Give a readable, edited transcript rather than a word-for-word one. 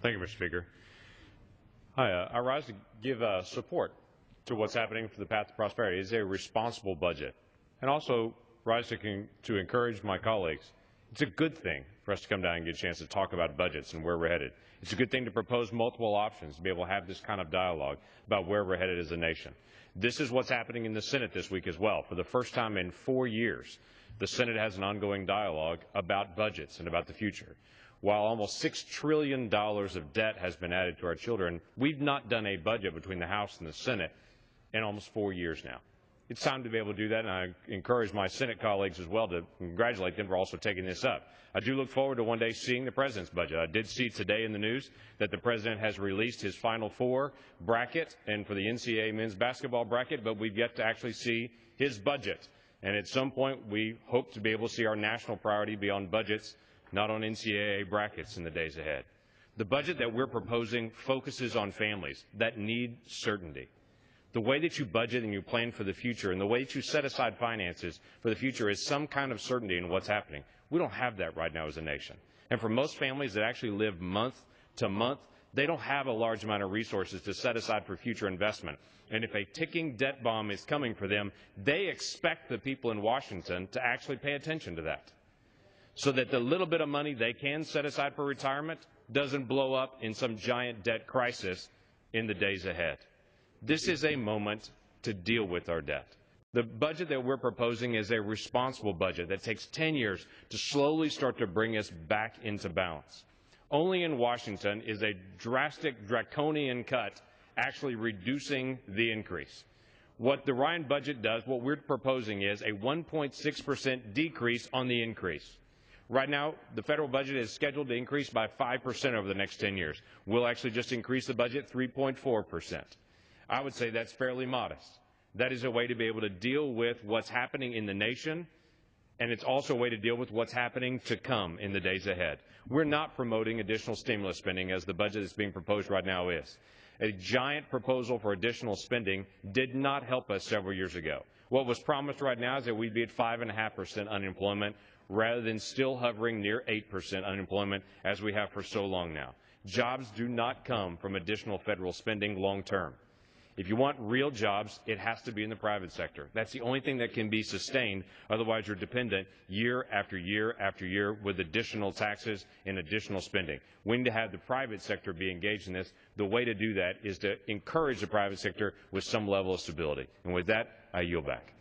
Thank you, Mr. Speaker. I rise to give support to what's happening for the path to prosperity. It's a responsible budget, and also rise to encourage my colleagues. It's a good thing for us to come down and get a chance to talk about budgets and where we're headed. It's a good thing to propose multiple options, to be able to have this kind of dialogue about where we're headed as a nation. This is what's happening in the Senate this week as well. For the first time in 4 years, the Senate has an ongoing dialogue about budgets and about the future. While almost $6 trillion of debt has been added to our children, we've not done a budget between the House and the Senate in almost 4 years now. It's time to be able to do that, and I encourage my Senate colleagues as well to congratulate them for also taking this up. I do look forward to one day seeing the President's budget. I did see today in the news that the President has released his Final Four bracket and for the NCAA men's basketball bracket, but we've yet to actually see his budget. And at some point, we hope to be able to see our national priority be on budgets, not on NCAA brackets in the days ahead. The budget that we're proposing focuses on families that need certainty. The way that you budget and you plan for the future and the way that you set aside finances for the future is some kind of certainty in what's happening. We don't have that right now as a nation. And for most families that actually live month to month, they don't have a large amount of resources to set aside for future investment. And if a ticking debt bomb is coming for them, they expect the people in Washington to actually pay attention to that, so that the little bit of money they can set aside for retirement doesn't blow up in some giant debt crisis in the days ahead. This is a moment to deal with our debt. The budget that we're proposing is a responsible budget that takes 10 years to slowly start to bring us back into balance. Only in Washington is a drastic, draconian cut actually reducing the increase. What the Ryan budget does, what we're proposing is a 1.6% decrease on the increase. Right now, the federal budget is scheduled to increase by 5% over the next 10 years. We'll actually just increase the budget 3.4%. I would say that's fairly modest. That is a way to be able to deal with what's happening in the nation, and it's also a way to deal with what's happening to come in the days ahead. We're not promoting additional stimulus spending as the budget that's being proposed right now is. A giant proposal for additional spending did not help us several years ago. What was promised right now is that we'd be at 5.5% unemployment rather than still hovering near 8% unemployment as we have for so long now. Jobs do not come from additional federal spending long term. If you want real jobs, it has to be in the private sector. That's the only thing that can be sustained. Otherwise, you're dependent year after year after year with additional taxes and additional spending. We need to have the private sector be engaged in this. The way to do that is to encourage the private sector with some level of stability. And with that, I yield back.